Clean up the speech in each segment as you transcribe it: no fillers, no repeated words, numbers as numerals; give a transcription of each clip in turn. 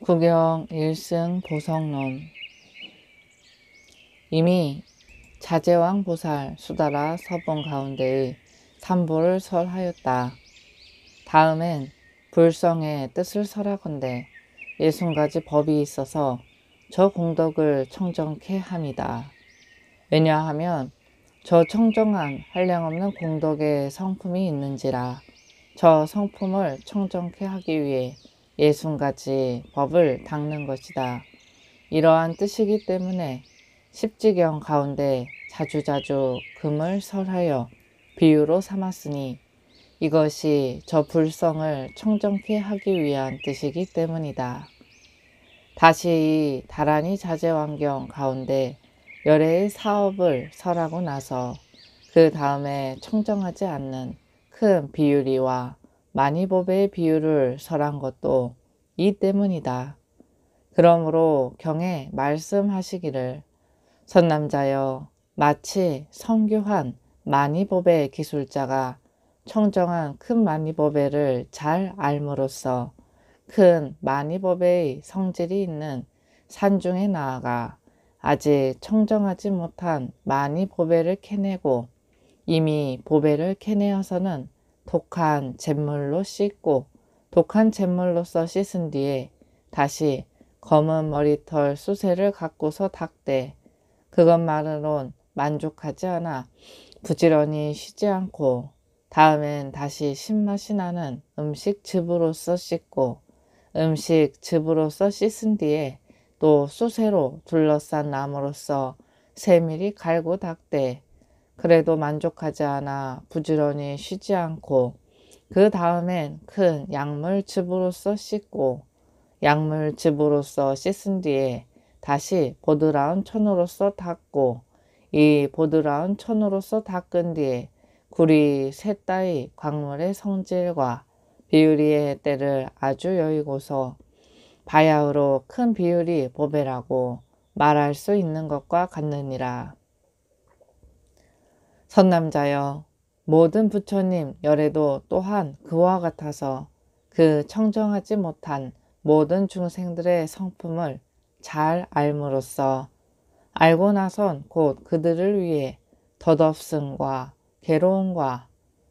구경 1승 보성론. 이미 자제왕 보살 수다라 서본 가운데의 삼보를 설하였다. 다음엔 불성의 뜻을 설하건대 예순가지 법이 있어서 저 공덕을 청정케 함이다. 왜냐하면 저 청정한 한량없는 공덕의 성품이 있는지라 저 성품을 청정케 하기 위해 예순가지 법을 닦는 것이다. 이러한 뜻이기 때문에 십지경 가운데 자주자주 금을 설하여 비유로 삼았으니 이것이 저 불성을 청정케 하기 위한 뜻이기 때문이다. 다시 이 다란이 자제환경 가운데 열애의 사업을 설하고 나서 그 다음에 청정하지 않는 큰 비유리와 만이법의 비유를 설한 것도 이 때문이다. 그러므로 경에 말씀하시기를 선남자여 마치 성교한 만이법의 기술자가 청정한 큰 만이법회를 잘 알므로써 큰 만이법의 성질이 있는 산중에 나아가 아직 청정하지 못한 만이법회를 캐내고 이미 법회를 캐내어서는 독한 잿물로 씻고 독한 잿물로서 씻은 뒤에 다시 검은 머리털 수세를 갖고서 닦되 그것만으론 만족하지 않아 부지런히 쉬지 않고 다음엔 다시 신맛이 나는 음식 즙으로써 씻고 음식 즙으로써 씻은 뒤에 또 수세로 둘러싼 나무로서 세밀히 갈고 닦되 그래도 만족하지 않아 부지런히 쉬지 않고 그 다음엔 큰 약물즙으로써 씻고 약물즙으로써 씻은 뒤에 다시 보드라운 천으로써 닦고 이 보드라운 천으로써 닦은 뒤에 구리 셋 따위 광물의 성질과 비유리의 때를 아주 여의고서 바야흐로 큰 비유리 보배라고 말할 수 있는 것과 같느니라. 선남자여 모든 부처님 열애도 또한 그와 같아서 그 청정하지 못한 모든 중생들의 성품을 잘 알므로써 알고 나선 곧 그들을 위해 덧없음과 괴로움과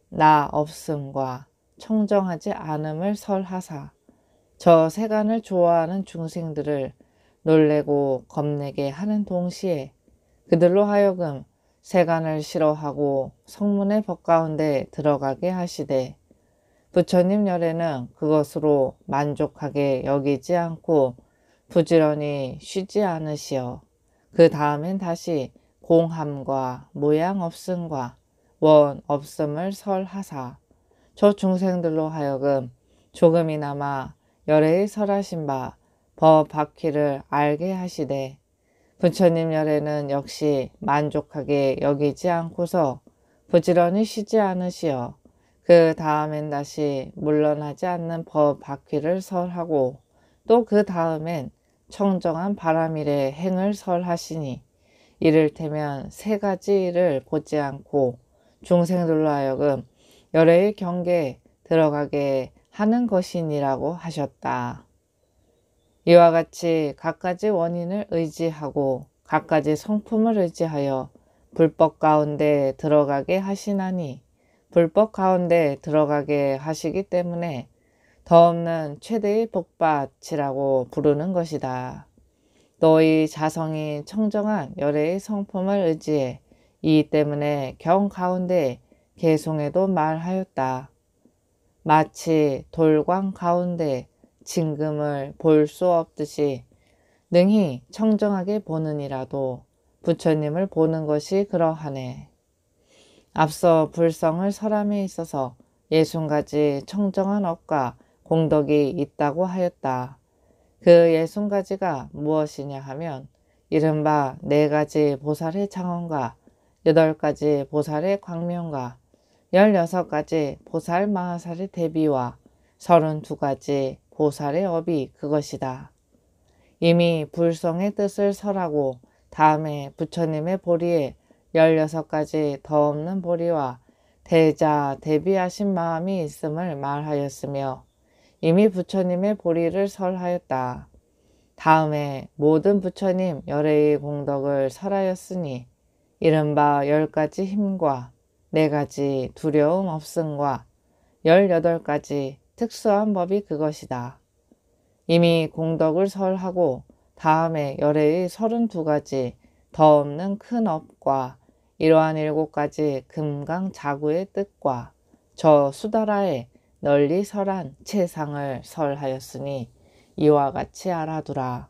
나 없음과 청정하지 않음을 설하사 저 세간을 좋아하는 중생들을 놀래고 겁내게 하는 동시에 그들로 하여금 세간을 싫어하고 성문의 법 가운데 들어가게 하시되 부처님 열애는 그것으로 만족하게 여기지 않고 부지런히 쉬지 않으시어 그 다음엔 다시 공함과 모양 없음과 원 없음을 설하사 저 중생들로 하여금 조금이나마 열애의 설하신 바 법 바퀴를 알게 하시되 부처님 열애는 역시 만족하게 여기지 않고서 부지런히 쉬지 않으시어 그 다음엔 다시 물러나지 않는 법 바퀴를 설하고 또 그 다음엔 청정한 바람일의 행을 설하시니 이를테면 세 가지 일을 보지 않고 중생들로 하여금 열애의 경계에 들어가게 하는 것이니라고 하셨다. 이와 같이 각가지 원인을 의지하고 각가지 성품을 의지하여 불법 가운데 들어가게 하시나니 불법 가운데 들어가게 하시기 때문에 더 없는 최대의 복밭이라고 부르는 것이다. 너희 자성이 청정한 열애의 성품을 의지해 이 때문에 경 가운데 개송에도 말하였다. 마치 돌광 가운데 진금을 볼 수 없듯이 능히 청정하게 보느니라도 부처님을 보는 것이 그러하네. 앞서 불성을 설함에 있어서 60가지 청정한 업과 공덕이 있다고 하였다. 그 60가지가 무엇이냐 하면 이른바 4가지 보살의 창언과 8가지 보살의 광명과 16가지 보살 마하살의 대비와 32가지 보살의 업이 그것이다. 이미 불성의 뜻을 설하고 다음에 부처님의 보리에 16가지 더 없는 보리와 대자 대비하신 마음이 있음을 말하였으며 이미 부처님의 보리를 설하였다. 다음에 모든 부처님 열애의 공덕을 설하였으니 이른바 10가지 힘과 4가지 두려움 없음과 18가지 특수한 법이 그것이다. 이미 공덕을 설하고 다음에 열애의 32가지 더 없는 큰 업과 이러한 7가지 금강자구의 뜻과 저 수다라에 널리 설한 채상을 설하였으니 이와 같이 알아두라.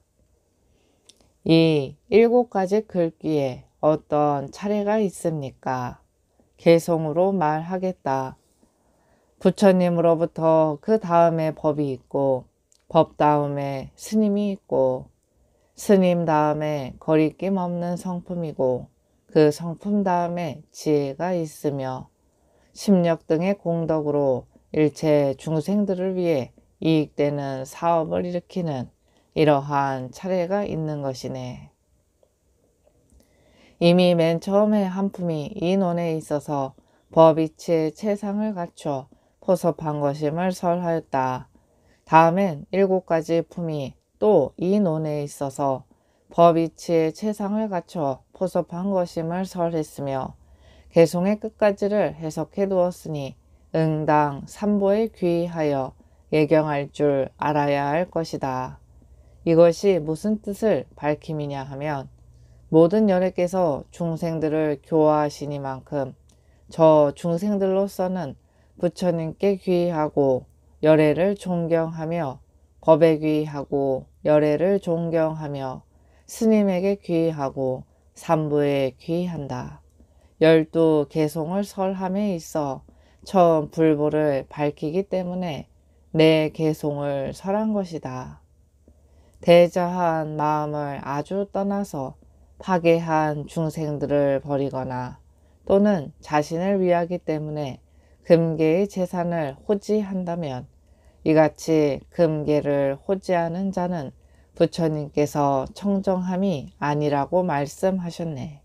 이 7가지 글귀에 어떤 차례가 있습니까? 개성으로 말하겠다. 부처님으로부터 그 다음에 법이 있고 법 다음에 스님이 있고 스님 다음에 거리낌 없는 성품이고 그 성품 다음에 지혜가 있으며 심력 등의 공덕으로 일체 중생들을 위해 이익되는 사업을 일으키는 이러한 차례가 있는 것이네. 이미 맨 처음에 한 품이 이 논에 있어서 법이치의 채상을 갖춰 포섭한 것임을 설하였다. 다음엔 7가지 품이 또 이 논에 있어서 법이치의 채상을 갖춰 포섭한 것임을 설했으며 개송의 끝까지를 해석해 두었으니 응당 삼보에 귀의하여 예경할 줄 알아야 할 것이다. 이것이 무슨 뜻을 밝힘이냐 하면 모든 열애께서 중생들을 교화하시니만큼 저 중생들로서는 부처님께 귀의하고 열애를 존경하며 법에 귀의하고 열애를 존경하며 스님에게 귀의하고 삼부에 귀의한다. 12개송을 설함에 있어 처음 불보를 밝히기 때문에 내 개송을 설한 것이다. 대자한 마음을 아주 떠나서 파괴한 중생들을 버리거나 또는 자신을 위하기 때문에 금계의 재산을 호지한다면 이같이 금계를 호지하는 자는 부처님께서 청정함이 아니라고 말씀하셨네.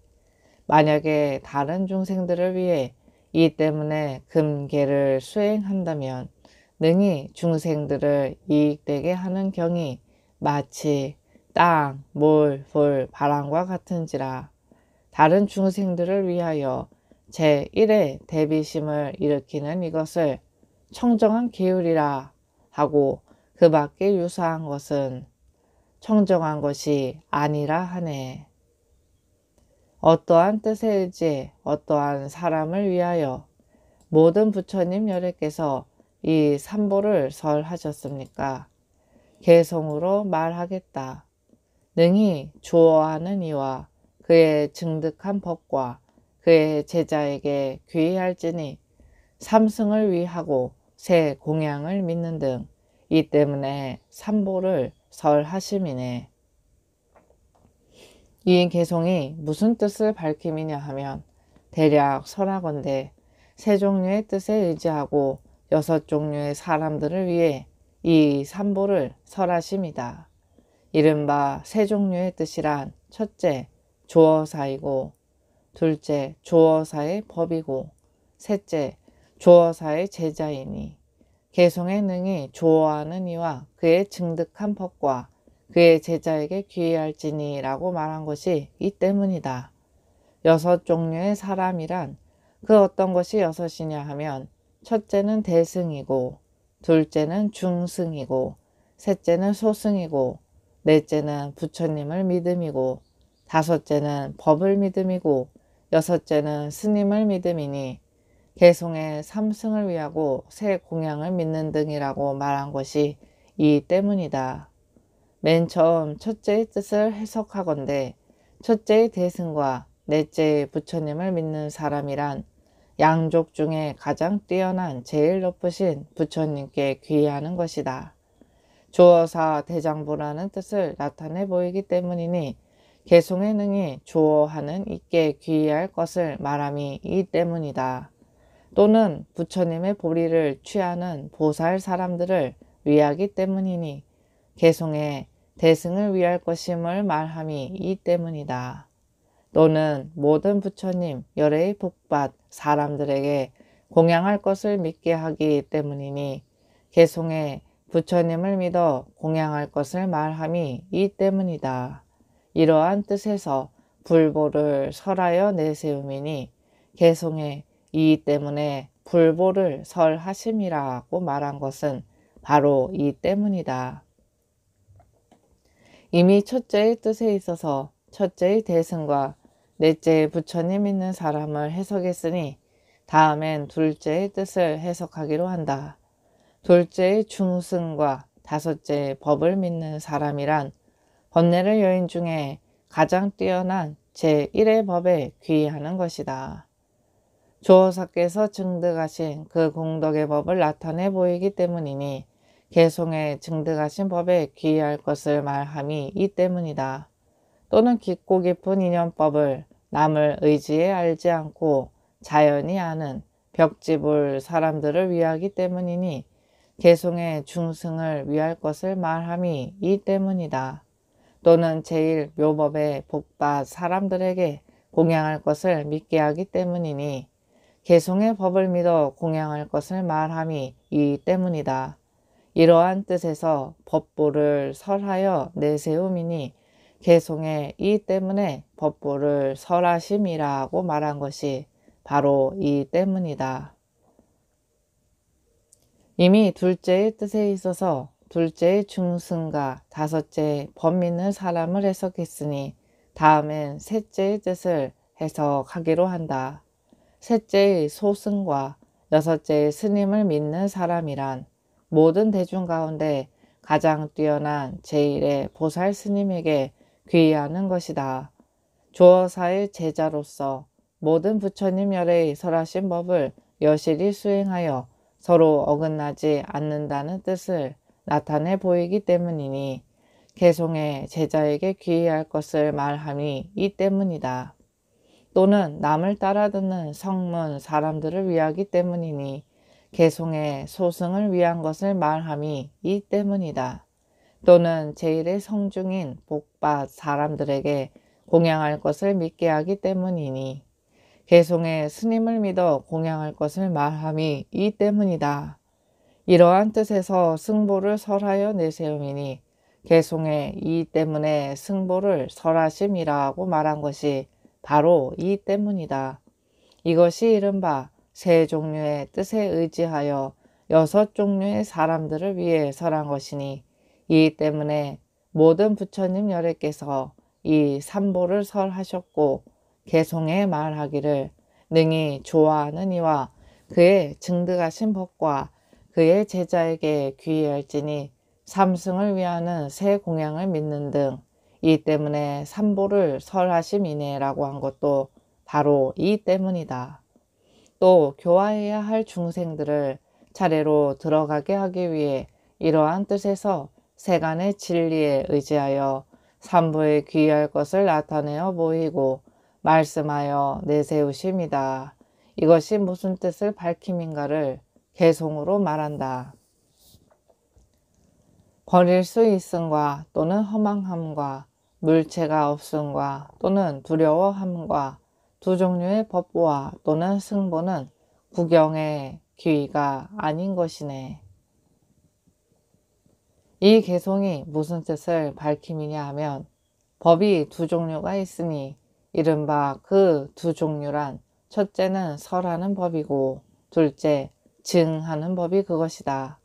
만약에 다른 중생들을 위해 이 때문에 금계를 수행한다면 능히 중생들을 이익되게 하는 경이 마치 땅, 몰, 불, 바람과 같은지라. 다른 중생들을 위하여 제1의 대비심을 일으키는 이것을 청정한 계율이라 하고 그 밖에 유사한 것은 청정한 것이 아니라 하네. 어떠한 뜻에 의지해 어떠한 사람을 위하여 모든 부처님 열애께서 이 삼보를 설하셨습니까? 개성으로 말하겠다. 능히 주어하는 이와 그의 증득한 법과 그의 제자에게 귀의할지니 삼승을 위하고 새 공양을 믿는 등 이 때문에 삼보를 설하심이네. 이 개송이 무슨 뜻을 밝힘이냐 하면 대략 설하건대 세 종류의 뜻에 의지하고 6종류의 사람들을 위해 이 삼보를 설하심이다. 이른바 세 종류의 뜻이란 첫째 조어사이고 둘째 조어사의 법이고 셋째 조어사의 제자이니 개송에 능히 조어하는 이와 그의 증득한 법과 그의 제자에게 귀의할지니 라고 말한 것이 이 때문이다. 6종류의 사람이란 그 어떤 것이 6이냐 하면 첫째는 대승이고 둘째는 중승이고 셋째는 소승이고 넷째는 부처님을 믿음이고 다섯째는 법을 믿음이고 여섯째는 스님을 믿음이니 개송의 삼승을 위하고 새 공양을 믿는 등이라고 말한 것이 이 때문이다. 맨 처음 첫째의 뜻을 해석하건대 첫째의 대승과 넷째의 부처님을 믿는 사람이란 양족 중에 가장 뛰어난 제일 높으신 부처님께 귀의하는 것이다. 조어사 대장부라는 뜻을 나타내 보이기 때문이니 개송에 능히 조어하는 이께 귀의할 것을 말함이 이 때문이다. 또는 부처님의 보리를 취하는 보살 사람들을 위하기 때문이니 개송에 대승을 위할 것임을 말함이 이 때문이다. 또는 모든 부처님 열애의 복받 사람들에게 공양할 것을 믿게 하기 때문이니 개송에 부처님을 믿어 공양할 것을 말함이 이 때문이다. 이러한 뜻에서 불보를 설하여 내세움이니 개송에 이 때문에 불보를 설하심이라고 말한 것은 바로 이 때문이다. 이미 첫째의 뜻에 있어서 첫째의 대승과 넷째의 부처님 믿는 사람을 해석했으니 다음엔 둘째의 뜻을 해석하기로 한다. 둘째의 중승과 다섯째의 법을 믿는 사람이란 번뇌를 여인 중에 가장 뛰어난 제1의 법에 귀의하는 것이다. 조어사께서 증득하신 그 공덕의 법을 나타내 보이기 때문이니 개송에 증득하신 법에 귀의할 것을 말함이 이 때문이다. 또는 깊고 깊은 인연법을 남을 의지에 알지 않고 자연히 아는 벽지불 사람들을 위하기 때문이니 개송의 중승을 위할 것을 말함이 이 때문이다. 또는 제일 묘법의 복받 사람들에게 공양할 것을 믿게 하기 때문이니 개송의 법을 믿어 공양할 것을 말함이 이 때문이다. 이러한 뜻에서 법보를 설하여 내세움이니 개송의 이 때문에 법보를 설하심이라고 말한 것이 바로 이 때문이다. 이미 둘째의 뜻에 있어서 둘째의 중승과 다섯째의 법 믿는 사람을 해석했으니 다음엔 셋째의 뜻을 해석하기로 한다. 셋째의 소승과 여섯째의 스님을 믿는 사람이란 모든 대중 가운데 가장 뛰어난 제1의 보살 스님에게 귀의하는 것이다. 조어사의 제자로서 모든 부처님 열의 설하신 법을 여실히 수행하여 서로 어긋나지 않는다는 뜻을 나타내 보이기 때문이니 개송의 제자에게 귀의할 것을 말함이 이 때문이다. 또는 남을 따라 듣는 성문 사람들을 위하기 때문이니 개송의 소승을 위한 것을 말함이 이 때문이다. 또는 제1의 성중인 복받 사람들에게 공양할 것을 믿게 하기 때문이니 개송의 스님을 믿어 공양할 것을 말함이 이 때문이다. 이러한 뜻에서 승보를 설하여 내세움이니 개송의 이 때문에 승보를 설하심이라고 말한 것이 바로 이 때문이다. 이것이 이른바 세 종류의 뜻에 의지하여 여섯 종류의 사람들을 위해 설한 것이니 이 때문에 모든 부처님 열애께서 이 삼보를 설하셨고 개송에 말하기를 능히 좋아하는 이와 그의 증득하신 법과 그의 제자에게 귀의할지니 삼승을 위하는 새 공양을 믿는 등 이 때문에 삼보를 설하심이네라고 한 것도 바로 이 때문이다. 또 교화해야 할 중생들을 차례로 들어가게 하기 위해 이러한 뜻에서 세간의 진리에 의지하여 삼보에 귀의할 것을 나타내어 보이고 말씀하여 내세우심이다. 이것이 무슨 뜻을 밝힘인가를 개송으로 말한다. 버릴 수 있음과 또는 허망함과 물체가 없음과 또는 두려워함과 두 종류의 법보와 또는 승보는 구경의 귀의가 아닌 것이네. 이 개송이 무슨 뜻을 밝힘이냐 하면 법이 두 종류가 있으니 이른바 그 두 종류란 첫째는 설하는 법이고 둘째 증하는 법이 그것이다.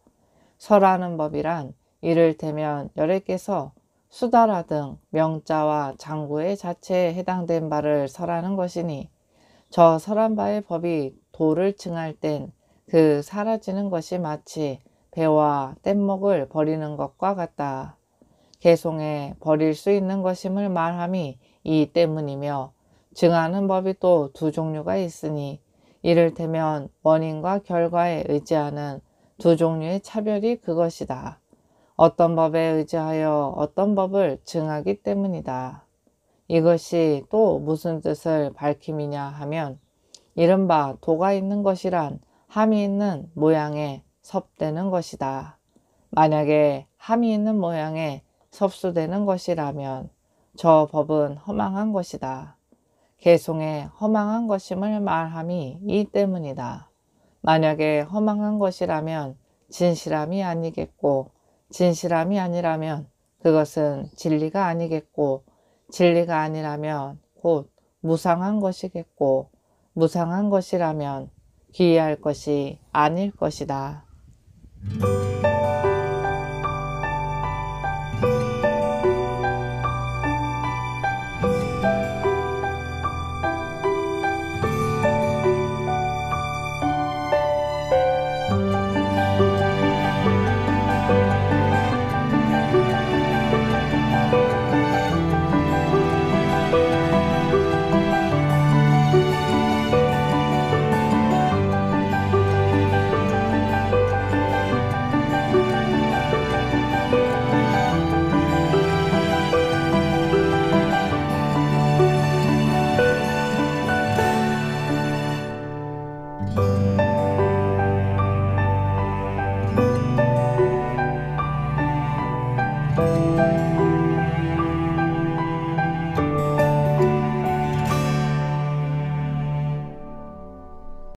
설하는 법이란 이를테면 열애께서 수다라 등 명자와 장구의 자체에 해당된 바를 설하는 것이니 저 설한 바의 법이 도를 증할 땐 그 사라지는 것이 마치 배와 뗏목을 버리는 것과 같다. 개송에 버릴 수 있는 것임을 말함이 이 때문이며 증하는 법이 또 두 종류가 있으니 이를테면 원인과 결과에 의지하는 두 종류의 차별이 그것이다. 어떤 법에 의지하여 어떤 법을 증하기 때문이다. 이것이 또 무슨 뜻을 밝힘이냐 하면 이른바 도가 있는 것이란 함이 있는 모양에 섭되는 것이다. 만약에 함이 있는 모양에 섭수되는 것이라면 저 법은 허망한 것이다. 개송에 허망한 것임을 말함이 이 때문이다. 만약에 허망한 것이라면 진실함이 아니겠고 진실함이 아니라면 그것은 진리가 아니겠고, 진리가 아니라면 곧 무상한 것이겠고, 무상한 것이라면 기이할 것이 아닐 것이다.